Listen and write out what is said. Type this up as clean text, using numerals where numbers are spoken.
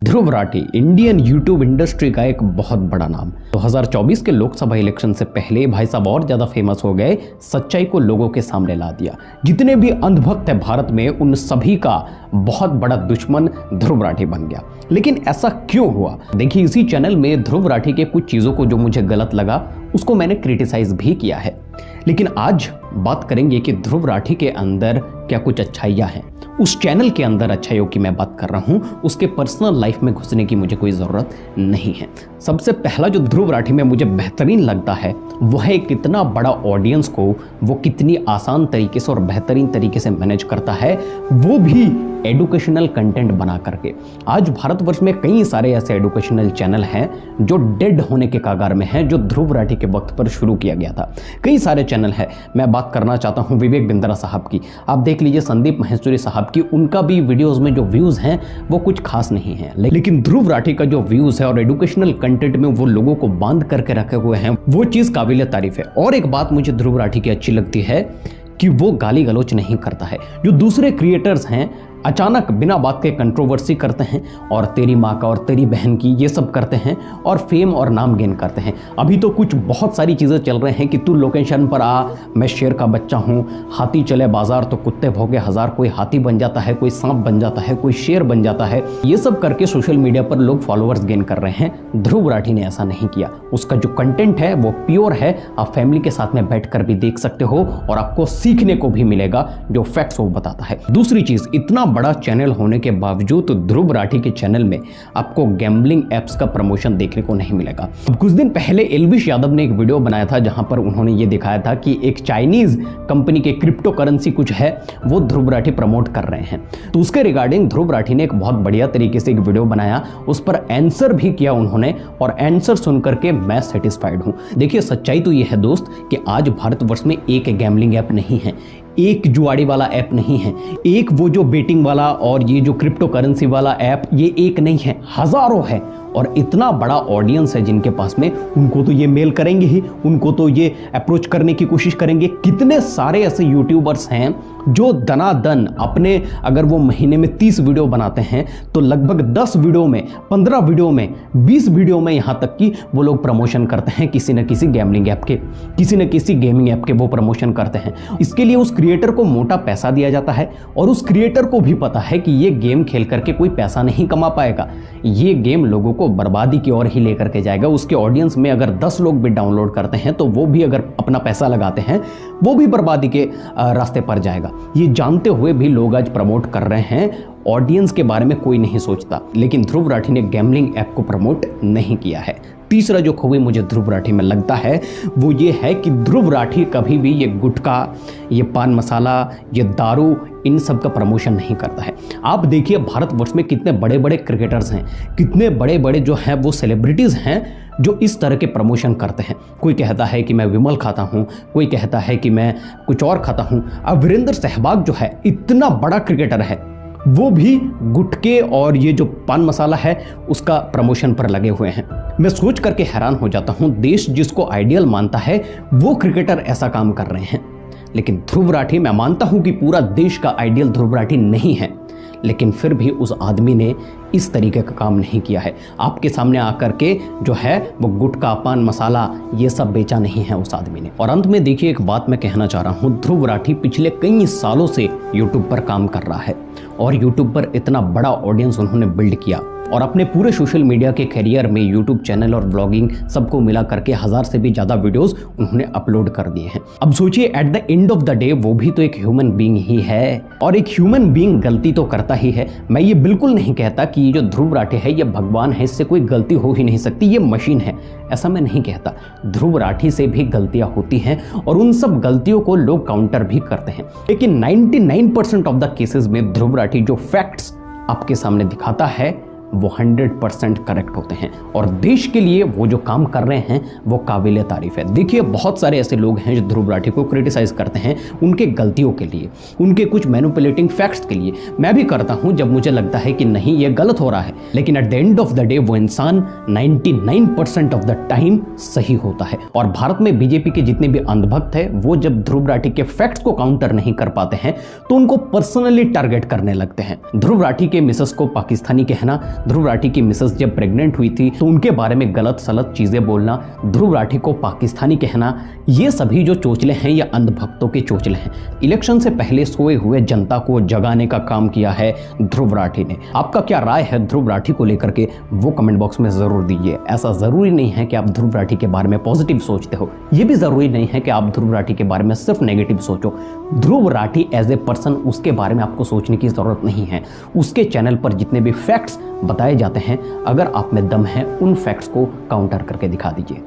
Dhruv Rathee Indian YouTube industry का एक बहुत बड़ा नाम। 2024 के लोकसभा इलेक्शन से पहले भाई साहब और ज्यादा फेमस हो गए, सच्चाई को लोगों के सामने ला दिया। जितने भी अंधभक्त है भारत में, उन सभी का बहुत बड़ा दुश्मन ध्रुव राठी बन गया। लेकिन ऐसा क्यों हुआ? देखिए, इसी चैनल में ध्रुव राठी के कुछ चीजों को जो मुझे गलत लगा उसको मैंने क्रिटिसाइज भी किया है। लेकिन आज बात करेंगे कि ध्रुव राठी के अंदर क्या कुछ अच्छाइयाँ हैं। उस चैनल के अंदर अच्छाइयों की मैं बात कर रहा हूं, उसके पर्सनल लाइफ में घुसने की मुझे कोई ज़रूरत नहीं है। सबसे पहला जो ध्रुव राठी में मुझे बेहतरीन लगता है वह है कितना बड़ा ऑडियंस को वो कितनी आसान तरीके से और बेहतरीन तरीके से मैनेज करता है, वो भी एडुकेशनल कंटेंट बना करके। आज भारतवर्ष में कई सारे ऐसे एडुकेशनल चैनल हैं जो डेड होने के कगार में हैं, जो ध्रुव राठी के वक्त पर शुरू किया गया था। कई सारे चैनल हैं। मैं बात करना चाहता हूं विवेक बिंद्रा साहब की, आप देख लीजिए, संदीप महेश्वरी साहब की, उनका भी वीडियोस में जो व्यूज हैं वो कुछ खास नहीं है। लेकिन ध्रुव राठी का जो व्यूज है और एडुकेशनल कंटेंट में वो लोगों को बांध करके रखे हुए हैं, वो चीज काबिल तारीफ है। और एक बात मुझे ध्रुव राठी की अच्छी लगती है कि वो गाली गलौच नहीं करता है। जो दूसरे क्रिएटर्स हैं अचानक बिना बात के कंट्रोवर्सी करते हैं और तेरी माँ का और तेरी बहन की ये सब करते हैं और फेम और नाम गेन करते हैं। अभी तो कुछ बहुत सारी चीज़ें चल रहे हैं कि तू लोकेशन पर आ, मैं शेर का बच्चा हूँ, हाथी चले बाजार तो कुत्ते भौंके हजार, कोई हाथी बन जाता है, कोई सांप बन जाता है, कोई शेर बन जाता है। ये सब करके सोशल मीडिया पर लोग फॉलोअर्स गेन कर रहे हैं। ध्रुव राठी ने ऐसा नहीं किया। उसका जो कंटेंट है वो प्योर है। आप फैमिली के साथ में बैठ कर भी देख सकते हो और आपको सीखने को भी मिलेगा, जो फैक्ट्स वो बताता है। दूसरी चीज, इतना बड़ा चैनल होने के बावजूद ध्रुव राठी के चैनल में आपको गैम्बलिंग एप्स का प्रमोशन देखने को नहीं मिलेगा। कुछ दिन पहले एल्विश यादव ने एक वीडियो बनाया था जहां पर उन्होंने ये दिखाया था कि एक चाइनीज कंपनी के क्रिप्टो करेंसी कुछ है, वो ध्रुव राठी प्रमोट कर रहे हैं। तो उसके रिगार्डिंग ध्रुव राठी ने एक बहुत बढ़िया तरीके से एक वीडियो बनाया, उस पर आंसर भी किया उन्होंने, और आंसर सुन करके मैं सेटिस्फाइड हूं। देखिए, सच्चाई तो ये है दोस्त कि आज भारतवर्ष में एक गैम्बलिंग ऐप नहीं है, एक जुआड़ी वाला ऐप नहीं है, एक वो जो बेटिंग वाला और ये जो क्रिप्टो करेंसी वाला ऐप, ये एक नहीं है, हजारों है। और इतना बड़ा ऑडियंस है जिनके पास में, उनको तो ये मेल करेंगे ही, उनको तो ये अप्रोच करने की कोशिश करेंगे। कितने सारे ऐसे यूट्यूबर्स हैं जो दनादन अपने, अगर वो महीने में 30 वीडियो बनाते हैं तो लगभग 10 वीडियो में, 15 वीडियो में, 20 वीडियो में यहाँ तक कि वो लोग प्रमोशन करते हैं किसी न किसी गैम्बलिंग ऐप के, किसी न किसी गेमिंग ऐप के वो प्रमोशन करते हैं। इसके लिए उस क्रिएटर को मोटा पैसा दिया जाता है और उस क्रिएटर को भी पता है कि ये गेम खेल करके कोई पैसा नहीं कमा पाएगा, ये गेम लोगों को बर्बादी की ओर ही लेकर के जाएगा। उसके ऑडियंस में अगर 10 लोग भी डाउनलोड करते हैं तो वो भी अगर अपना पैसा लगाते हैं, वो भी बर्बादी के रास्ते पर जाएगा। ये जानते हुए भी लोग आज प्रमोट कर रहे हैं। ऑडियंस के बारे में कोई नहीं सोचता, लेकिन ध्रुव राठी ने गैम्बलिंग ऐप को प्रमोट नहीं किया है। तीसरा जो खूबी मुझे ध्रुव राठी में लगता है वो ये है कि ध्रुव राठी कभी भी ये गुटखा, ये पान मसाला, ये दारू, इन सब का प्रमोशन नहीं करता है। आप देखिए, भारतवर्ष में कितने बड़े बड़े क्रिकेटर्स हैं, कितने बड़े बड़े जो हैं वो सेलिब्रिटीज़ हैं जो इस तरह के प्रमोशन करते हैं। कोई कहता है कि मैं विमल खाता हूँ, कोई कहता है कि मैं कुछ और खाता हूँ। अब वीरेंद्र सहवाग जो है, इतना बड़ा क्रिकेटर है, वो भी गुटके और ये जो पान मसाला है उसका प्रमोशन पर लगे हुए हैं। मैं सोच करके हैरान हो जाता हूं, देश जिसको आइडियल मानता है वो क्रिकेटर ऐसा काम कर रहे हैं। लेकिन ध्रुव राठी, मैं मानता हूं कि पूरा देश का आइडियल ध्रुव राठी नहीं है, लेकिन फिर भी उस आदमी ने इस तरीके का काम नहीं किया है। आपके सामने आकर के जो है वो गुटखा, पान मसाला, ये सब बेचा नहीं है उस आदमी ने। और अंत में देखिए, एक बात मैं कहना चाह रहा हूं, ध्रुव राठी पिछले कई सालों से यूट्यूब पर काम कर रहा है और यूट्यूब पर इतना बड़ा ऑडियंस उन्होंने बिल्ड किया और अपने पूरे सोशल मीडिया के करियर में यूट्यूब चैनल और व्लॉगिंग सबको मिला करके 1000 से भी ज़्यादा वीडियोस उन्होंने अपलोड कर दिए हैं। अब सोचिए, at the end of the day वो भी तो एक ह्यूमन बीइंग ही है और एक ह्यूमन बीइंग गलती तो करता ही है। मैं ये बिल्कुल नहीं कहता कि ये जो ध्रुव राठी है ये भगवान है, इससे कोई गलती हो ही नहीं सकती, ये मशीन है, ऐसा मैं नहीं कहता। ध्रुव राठी से भी गलतियां होती हैं और उन सब गलतियों को लोग काउंटर भी करते हैं। लेकिन 99% ऑफ द केसेस में ध्रुव राठी जो फैक्ट्स आपके सामने दिखाता है वो 100% करेक्ट होते हैं और देश के लिए वो जो काम कर रहे हैं वो काबिल तारीफ है। देखिए, बहुत सारे ऐसे लोग हैं जो ध्रुव राठी को क्रिटिसाइज करते हैं उनके गलतियों के लिए, उनके कुछ मैनिपुलेटिंग फैक्ट्स के लिए। मैं भी करता हूं जब मुझे लगता है कि नहीं ये गलत हो रहा है, लेकिन at the end of the day वो इंसान 99% ऑफ द टाइम सही होता है। और भारत में बीजेपी के जितने भी अंधभक्त है वो जब ध्रुव राठी के फैक्ट्स को काउंटर नहीं कर पाते हैं तो उनको पर्सनली टारगेट करने लगते हैं। ध्रुव राठी के मिसेस को पाकिस्तानी कहना ध्रुव राठी की मिसेस जब प्रेग्नेंट हुई थी तो उनके बारे में गलत सलत चीजें बोलना, ध्रुव राठी को पाकिस्तानी कहना, ये सभी जो चोचले हैं या अंधभक्तों के चोचले हैं। इलेक्शन से पहले सोए हुए जनता को जगाने का काम किया है ध्रुव राठी ने। आपका क्या राय है ध्रुव राठी को लेकर के, वो कमेंट बॉक्स में जरूर दीजिए। ऐसा जरूरी नहीं है कि आप ध्रुव राठी के बारे में पॉजिटिव सोचते हो, ये भी जरूरी नहीं है कि आप ध्रुव राठी के बारे में सिर्फ नेगेटिव सोचो। Dhruv Rathee as a person, उसके बारे में आपको सोचने की जरूरत नहीं है। उसके चैनल पर जितने भी फैक्ट्स बताए जाते हैं, अगर आप में दम है उन फैक्ट्स को काउंटर करके दिखा दीजिए।